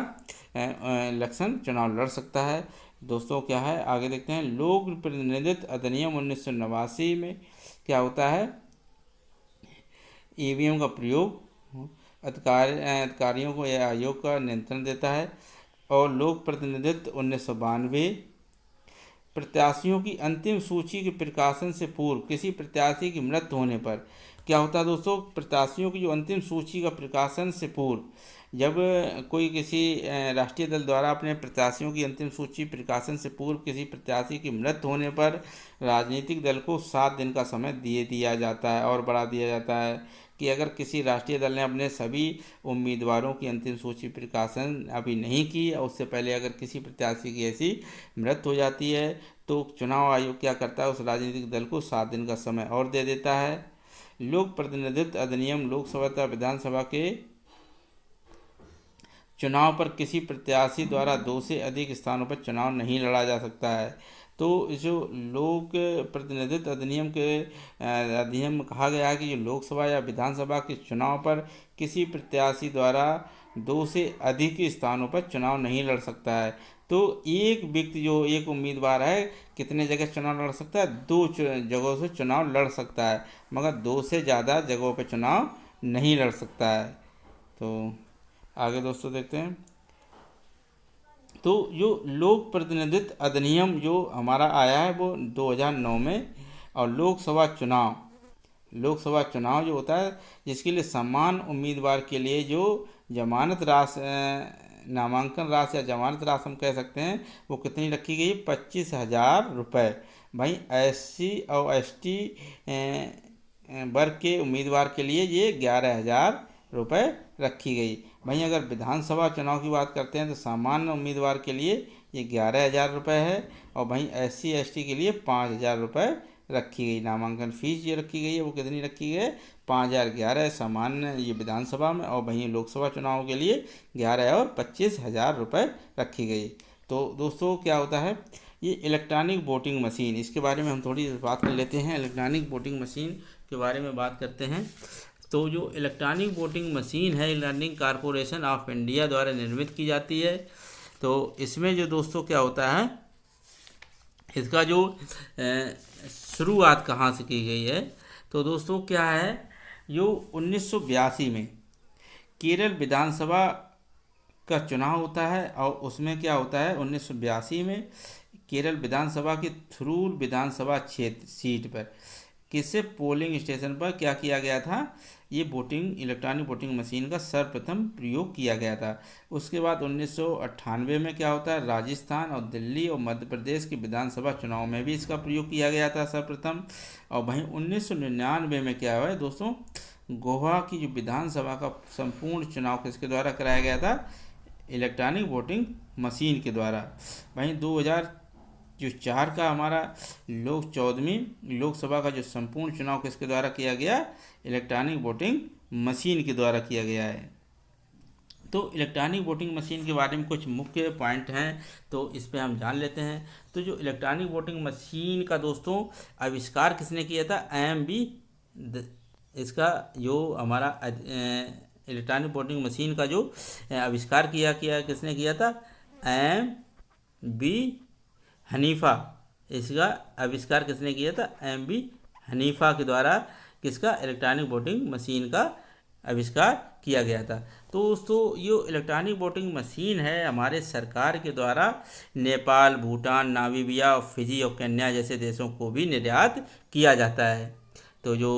इलेक्शन चुनाव लड़ सकता है। दोस्तों क्या है, आगे देखते हैं। लोक प्रतिनिधित्व अधिनियम 1989 में क्या होता है, EVM का प्रयोग अधिकारियों को यह आयोग का नियंत्रण देता है। और लोक प्रतिनिधित्व 1992, प्रत्याशियों की अंतिम सूची के प्रकाशन से पूर्व किसी प्रत्याशी की मृत्यु होने पर क्या होता है दोस्तों, प्रत्याशियों की जो अंतिम सूची का प्रकाशन से पूर्व, जब कोई किसी राष्ट्रीय दल द्वारा अपने प्रत्याशियों की अंतिम सूची प्रकाशन से पूर्व किसी प्रत्याशी की मृत्यु होने पर राजनीतिक दल को 7 दिन का समय दिया जाता है और बढ़ा दिया जाता है कि अगर किसी राष्ट्रीय दल ने अपने सभी उम्मीदवारों की अंतिम सूची प्रकाशन अभी नहीं की और उससे पहले अगर किसी प्रत्याशी की ऐसी मृत्यु हो जाती है तो चुनाव आयोग क्या करता है, उस राजनीतिक दल को 7 दिन का समय और दे देता है। लोक प्रतिनिधित्व अधिनियम लोकसभा तथा विधानसभा के चुनाव पर किसी प्रत्याशी द्वारा 2 से अधिक स्थानों पर चुनाव नहीं लड़ा जा सकता है। तो जो लोक प्रतिनिधित्व अधिनियम के अधिनियम में कहा गया है कि जो लोकसभा या विधानसभा के चुनाव पर किसी प्रत्याशी द्वारा 2 से अधिक स्थानों पर चुनाव नहीं लड़ सकता है। तो एक व्यक्ति जो एक उम्मीदवार है कितने जगह चुनाव लड़ सकता है, 2 जगहों से चुनाव लड़ सकता है, मगर 2 से ज़्यादा जगहों पर चुनाव नहीं लड़ सकता है। तो आगे दोस्तों देखते हैं। तो जो लोक प्रतिनिधित्व अधिनियम जो हमारा आया है वो 2009 में, और लोकसभा चुनाव जो होता है जिसके लिए समान उम्मीदवार के लिए जो जमानत राशि, नामांकन राशि या जमानत राशि हम कह सकते हैं, वो कितनी रखी गई, 25,000 रुपये। भाई SC और ST वर्ग के उम्मीदवार के लिए ये 11,000 रुपये रखी गई। वहीं अगर विधानसभा चुनाव की बात करते हैं तो सामान्य उम्मीदवार के लिए ये 11,000 रुपये है, और वहीं SC ST के लिए 5,000 रुपये रखी गई। नामांकन फीस ये रखी गई है, वो कितनी रखी गई है, 5,011 सामान्य ये विधानसभा में, और वहीं लोकसभा चुनाव के लिए 11 और 25,000 रुपये रखी गई। तो दोस्तों क्या होता है, ये इलेक्ट्रॉनिक वोटिंग मशीन, इसके बारे में हम थोड़ी बात कर लेते हैं। इलेक्ट्रॉनिक वोटिंग मशीन के बारे में बात करते हैं। तो जो इलेक्ट्रॉनिक वोटिंग मशीन है, इलेक्ट्रॉनिक कॉरपोरेशन ऑफ इंडिया द्वारा निर्मित की जाती है। तो इसमें जो दोस्तों क्या होता है, इसका जो शुरुआत कहाँ से की गई है, तो दोस्तों क्या है, जो 1982 में केरल विधानसभा का चुनाव होता है, और उसमें क्या होता है, 1982 में केरल विधानसभा की थ्रूर विधानसभा क्षेत्र सीट पर किसी पोलिंग स्टेशन पर क्या किया गया था, ये इलेक्ट्रॉनिक वोटिंग मशीन का सर्वप्रथम प्रयोग किया गया था। उसके बाद 1998 में क्या होता है, राजस्थान और दिल्ली और मध्य प्रदेश के विधानसभा चुनाव में भी इसका प्रयोग किया गया था सर्वप्रथम। और वहीं 1999 में क्या हुआ है दोस्तों, गोवा की जो विधानसभा का संपूर्ण चुनाव किसके द्वारा कराया गया था, इलेक्ट्रॉनिक वोटिंग मशीन के द्वारा। वहीं 2004 का हमारा 14वीं लोकसभा का जो संपूर्ण चुनाव किसके द्वारा किया गया, इलेक्ट्रॉनिक वोटिंग मशीन के द्वारा किया गया है। तो इलेक्ट्रॉनिक वोटिंग मशीन के बारे में कुछ मुख्य पॉइंट हैं, तो इस पे हम जान लेते हैं। तो जो इलेक्ट्रॉनिक वोटिंग मशीन का दोस्तों आविष्कार किसने किया था, इसका जो हमारा इलेक्ट्रॉनिक वोटिंग मशीन का जो आविष्कार किया किसने किया था, MB हनीफा। इसका आविष्कार किसने किया था, MB हनीफा के द्वारा किसका, इलेक्ट्रॉनिक वोटिंग मशीन का आविष्कार किया गया था। तो दोस्तों ये इलेक्ट्रॉनिक वोटिंग मशीन है हमारे सरकार के द्वारा नेपाल, भूटान, नामीबिया, फिजी और केन्या जैसे देशों को भी निर्यात किया जाता है। तो जो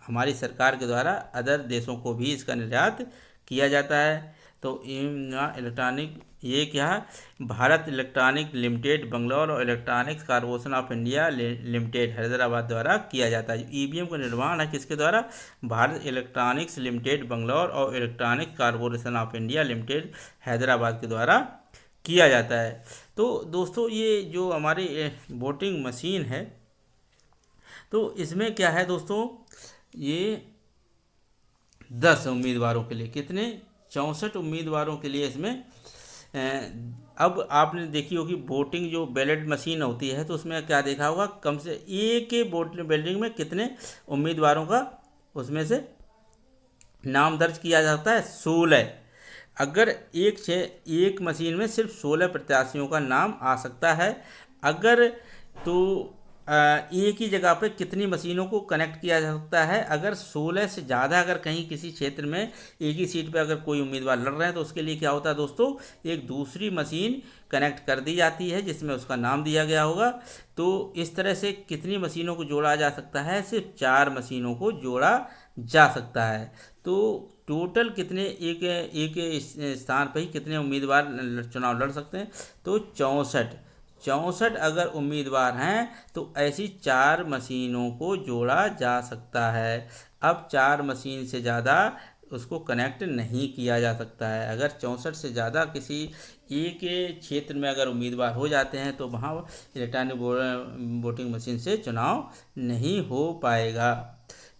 हमारी सरकार के द्वारा अदर देशों को भी इसका निर्यात किया जाता है। तो इलेक्ट्रॉनिक ये क्या है, भारत इलेक्ट्रॉनिक लिमिटेड बंगलौर और electronics corporation of India limited Hyderabad द्वारा किया जाता है। EVM का निर्माण है किसके द्वारा, भारत इलेक्ट्रॉनिक्स लिमिटेड बंगलौर और electronics corporation of India limited Hyderabad के द्वारा किया जाता है। तो दोस्तों ये जो हमारी वोटिंग मशीन है, तो इसमें क्या है दोस्तों, ये 10 उम्मीदवारों के लिए, कितने, 64 उम्मीदवारों के लिए इसमें अब आपने देखी होगी वोटिंग जो बैलेट मशीन होती है, तो उसमें क्या देखा होगा, कम से एक वोटिंग बिल्डिंग में कितने उम्मीदवारों का उसमें से नाम दर्ज किया जाता है, 16। अगर एक मशीन में सिर्फ 16 प्रत्याशियों का नाम आ सकता है। एक ही जगह पे कितनी मशीनों को कनेक्ट किया जा सकता है। अगर 16 से ज़्यादा अगर कहीं किसी क्षेत्र में एक ही सीट पे अगर कोई उम्मीदवार लड़ रहे हैं तो उसके लिए क्या होता है दोस्तों, एक दूसरी मशीन कनेक्ट कर दी जाती है जिसमें उसका नाम दिया गया होगा। तो इस तरह से कितनी मशीनों को जोड़ा जा सकता है, सिर्फ 4 मशीनों को जोड़ा जा सकता है। तो टोटल कितने एक एक स्थान पर ही कितने उम्मीदवार चुनाव लड़ सकते हैं, तो 64 अगर उम्मीदवार हैं तो ऐसी 4 मशीनों को जोड़ा जा सकता है। अब 4 मशीन से ज़्यादा उसको कनेक्ट नहीं किया जा सकता है। अगर 64 से ज़्यादा किसी एक क्षेत्र में अगर उम्मीदवार हो जाते हैं तो वहाँ इलेक्ट्रॉनिक वोटिंग मशीन से चुनाव नहीं हो पाएगा।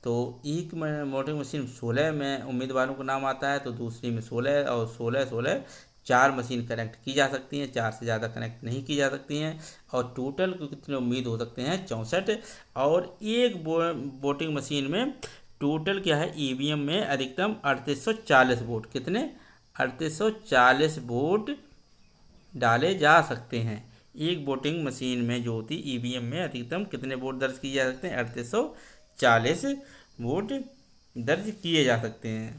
तो एक में वोटिंग मशीन 16 में उम्मीदवारों का नाम आता है, तो दूसरी में 16 और 16 4 मशीन कनेक्ट की जा सकती हैं, 4 से ज़्यादा कनेक्ट नहीं की जा सकती हैं। और टोटल कितने उम्मीद हो सकते हैं, 64। और एक वोटिंग मशीन में टोटल क्या है, ईवीएम में अधिकतम 3840 वोट, कितने 3840 वोट डाले जा सकते हैं। एक वोटिंग मशीन में जो होती ईवीएम में अधिकतम कितने वोट दर्ज किए जा सकते हैं, 3840 वोट दर्ज किए जा सकते हैं।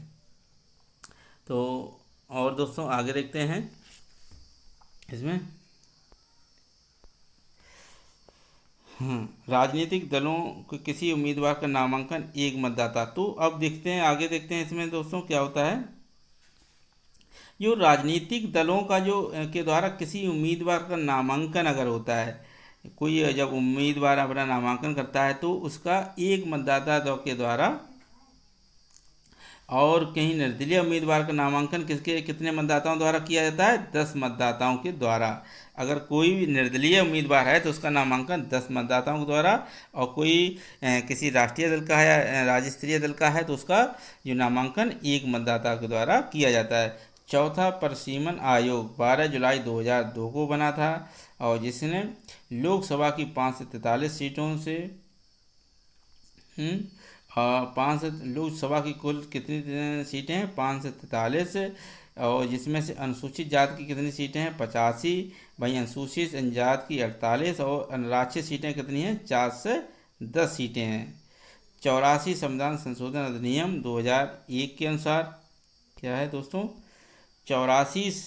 तो और दोस्तों आगे देखते हैं इसमें। राजनीतिक दलों को किसी उम्मीदवार का नामांकन एक मतदाता। तो अब देखते हैं, आगे देखते हैं इसमें दोस्तों क्या होता है। जो राजनीतिक दलों का जो के द्वारा किसी उम्मीदवार का नामांकन अगर होता है, कोई जब उम्मीदवार अपना नामांकन करता है तो उसका एक मतदाता के द्वारा, और कहीं निर्दलीय उम्मीदवार का नामांकन किसके कितने मतदाताओं द्वारा किया जाता है, 10 मतदाताओं के द्वारा। अगर कोई भी निर्दलीय उम्मीदवार है तो उसका नामांकन 10 मतदाताओं के द्वारा, और कोई किसी राष्ट्रीय दल का है या राज्य स्तरीय दल का है तो उसका जो नामांकन एक मतदाता के द्वारा किया जाता है। चौथा परिसीमन आयोग 12 जुलाई 2002 को बना था, और जिसने लोकसभा की 5 से 43 सीटों से 5 से लोकसभा की कुल कितनी सीटें हैं, 5 से 43, और जिसमें से अनुसूचित जाति की कितनी सीटें हैं, 85, वहीं अनुसूचित जनजाति की 48, और अनारक्षित सीटें कितनी हैं, 4 से 10 सीटें हैं। 84 संविधान संशोधन अधिनियम 2001 के अनुसार क्या है दोस्तों, 84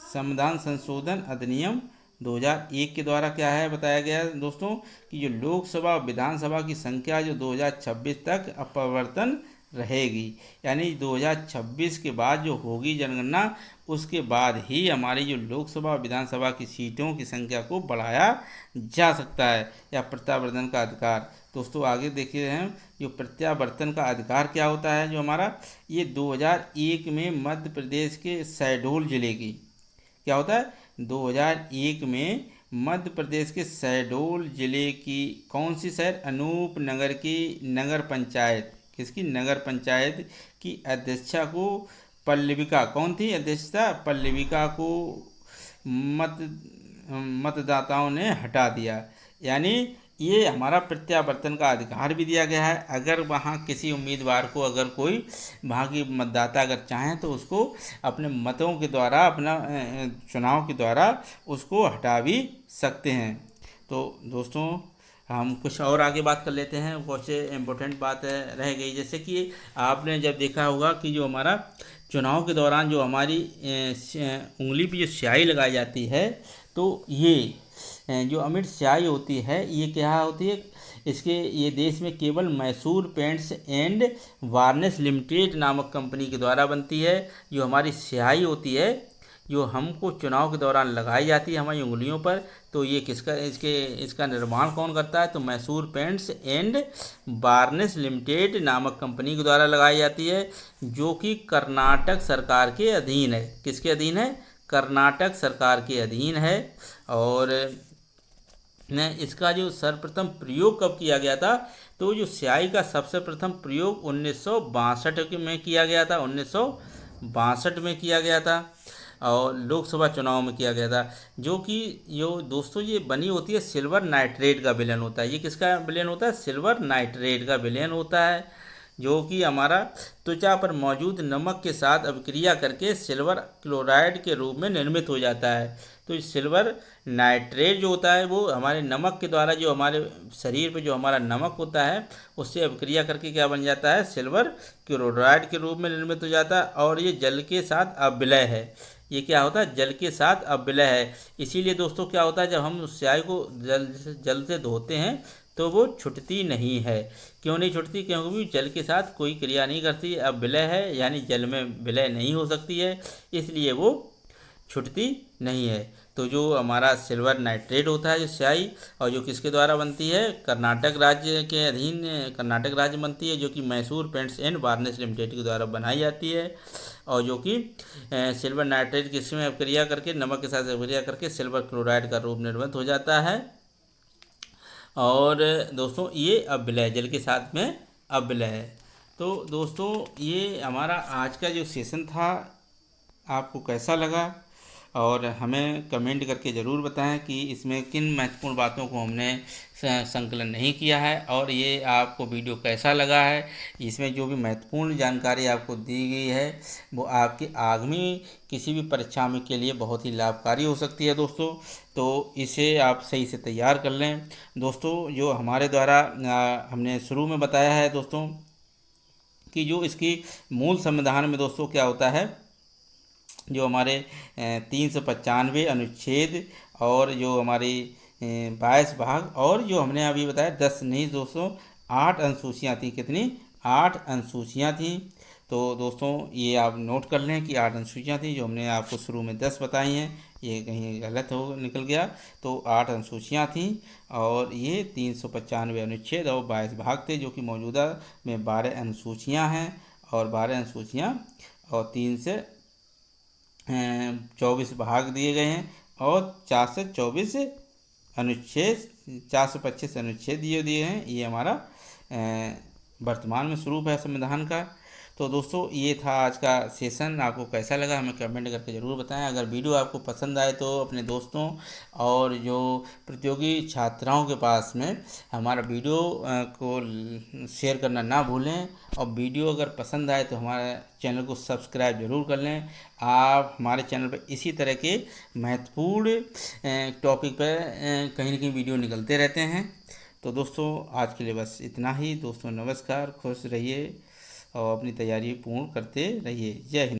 संविधान संशोधन अधिनियम 2001 के द्वारा क्या है बताया गया है दोस्तों, कि जो लोकसभा और विधानसभा की संख्या जो 2026 तक अपरिवर्तन रहेगी। यानी 2026 के बाद जो होगी जनगणना, उसके बाद ही हमारी जो लोकसभा और विधानसभा की सीटों की संख्या को बढ़ाया जा सकता है, या प्रत्यावर्तन का अधिकार। दोस्तों आगे देखिए हैं, जो प्रत्यावर्तन का अधिकार क्या होता है जो हमारा, ये 2001 में मध्य प्रदेश के शहडोल जिले की क्या होता है, 2001 में मध्य प्रदेश के शहडोल जिले की कौन सी शहर, अनूप नगर की नगर पंचायत, किसकी नगर पंचायत की अध्यक्षा को पल्लविका, कौन थी अध्यक्षता, पल्लविका को मतदाताओं ने हटा दिया। यानी ये हमारा प्रत्यावर्तन का अधिकार भी दिया गया है। अगर वहाँ किसी उम्मीदवार को अगर कोई वहाँ की मतदाता अगर चाहें तो उसको अपने मतों के द्वारा, अपना चुनाव के द्वारा उसको हटा भी सकते हैं। तो दोस्तों हम कुछ और आगे बात कर लेते हैं, कुछ इम्पोर्टेंट बात रह गई, जैसे कि आपने जब देखा होगा कि जो हमारा चुनाव के दौरान जो हमारी उंगली पे जो स्याही लगाई जाती है, तो ये जो अमिट स्याही होती है ये क्या होती है, इसके ये देश में केवल Mysore paints and varnish limited नामक कंपनी के द्वारा बनती है। जो हमारी स्याही होती है जो हमको चुनाव के दौरान लगाई जाती है हमारी उंगलियों पर, तो ये इसका निर्माण कौन करता है, तो Mysore paints and varnish limited नामक कंपनी के द्वारा लगाई जाती है, जो कि कर्नाटक सरकार के अधीन है। किसके अधीन है, कर्नाटक सरकार के अधीन है। और इसका जो सर्वप्रथम प्रयोग कब किया गया था, तो जो स्याही का सबसे प्रथम प्रयोग 1962 में किया गया था, 1962 में किया गया था, और लोकसभा चुनाव में किया गया था। जो कि जो दोस्तों ये बनी होती है सिल्वर नाइट्रेट का विलयन होता है। ये किसका विलयन होता है, सिल्वर नाइट्रेट का विलयन होता है। जो कि हमारा त्वचा पर मौजूद नमक के साथ अभिक्रिया करके सिल्वर क्लोराइड के रूप में निर्मित हो जाता है। तो सिल्वर नाइट्रेट जो होता है वो हमारे नमक के द्वारा, जो हमारे शरीर पे जो हमारा नमक होता है उससे अभिक्रिया करके क्या बन जाता है, सिल्वर क्लोराइड के रूप में निर्मित हो जाता है। और ये जल के साथ अविलय है। ये क्या होता है, जल के साथ अविलय है। इसीलिए दोस्तों क्या होता है, जब हम उस स्याही को जल से धोते हैं तो वो छुटती नहीं है। क्यों नहीं छुटती, क्योंकि जल के साथ कोई क्रिया नहीं करती, अब विलय है यानी जल में विलय नहीं हो सकती है, इसलिए वो छुटती नहीं है। तो जो हमारा सिल्वर नाइट्रेट होता है जो स्याही, और जो किसके द्वारा बनती है, कर्नाटक राज्य के अधीन कर्नाटक राज्य बनती है, जो कि Mysore paints and varnish limited के द्वारा बनाई जाती है। और जो कि सिल्वर नाइट्रेट किसमें अभिक्रिया करके, नमक के साथ अभिक्रिया करके सिल्वर क्लोराइड का रूप निर्मित हो जाता है। और दोस्तों ये अविलय, जल के साथ में अविलय है। तो दोस्तों ये हमारा आज का जो सेशन था आपको कैसा लगा, और हमें कमेंट करके ज़रूर बताएं कि इसमें किन महत्वपूर्ण बातों को हमने संकलन नहीं किया है, और ये आपको वीडियो कैसा लगा है। इसमें जो भी महत्वपूर्ण जानकारी आपको दी गई है वो आपकी आगामी किसी भी परीक्षा में के लिए बहुत ही लाभकारी हो सकती है दोस्तों। तो इसे आप सही से तैयार कर लें दोस्तों। जो हमारे द्वारा हमने शुरू में बताया है दोस्तों कि जो इसकी मूल संविधान में दोस्तों क्या होता है, जो हमारे 395 अनुच्छेद, और जो हमारी 22 भाग, और जो हमने अभी बताया 10 नहीं दोस्तों 8 अनुसूचियाँ थी। कितनी, 8 अनुसूचियाँ थी। तो दोस्तों ये आप नोट कर लें कि 8 अनुसूचियाँ थी, जो हमने आपको शुरू में 10 बताई हैं, ये कहीं गलत हो निकल गया। तो 8 अनुसूचियाँ थीं, और ये 395 अनुच्छेद और 22 भाग थे, जो कि मौजूदा में 12 अनुसूचियाँ हैं, और 12 अनुसूचियाँ और 3 से 24 भाग दिए गए हैं, और 4 से 24 अनुच्छेद, 425 अनुच्छेद दिए हैं। ये हमारा वर्तमान में स्वरूप है संविधान का। तो दोस्तों ये था आज का सेशन, आपको कैसा लगा हमें कमेंट करके ज़रूर बताएं। अगर वीडियो आपको पसंद आए तो अपने दोस्तों और जो प्रतियोगी छात्राओं के पास में हमारा वीडियो को शेयर करना ना भूलें। और वीडियो अगर पसंद आए तो हमारे चैनल को सब्सक्राइब ज़रूर कर लें। आप हमारे चैनल पर इसी तरह के महत्वपूर्ण टॉपिक पर कहीं ना कहीं वीडियो निकलते रहते हैं। तो दोस्तों आज के लिए बस इतना ही दोस्तों। नमस्कार, खुश रहिए और अपनी तैयारी पूर्ण करते रहिए। जय हिंद।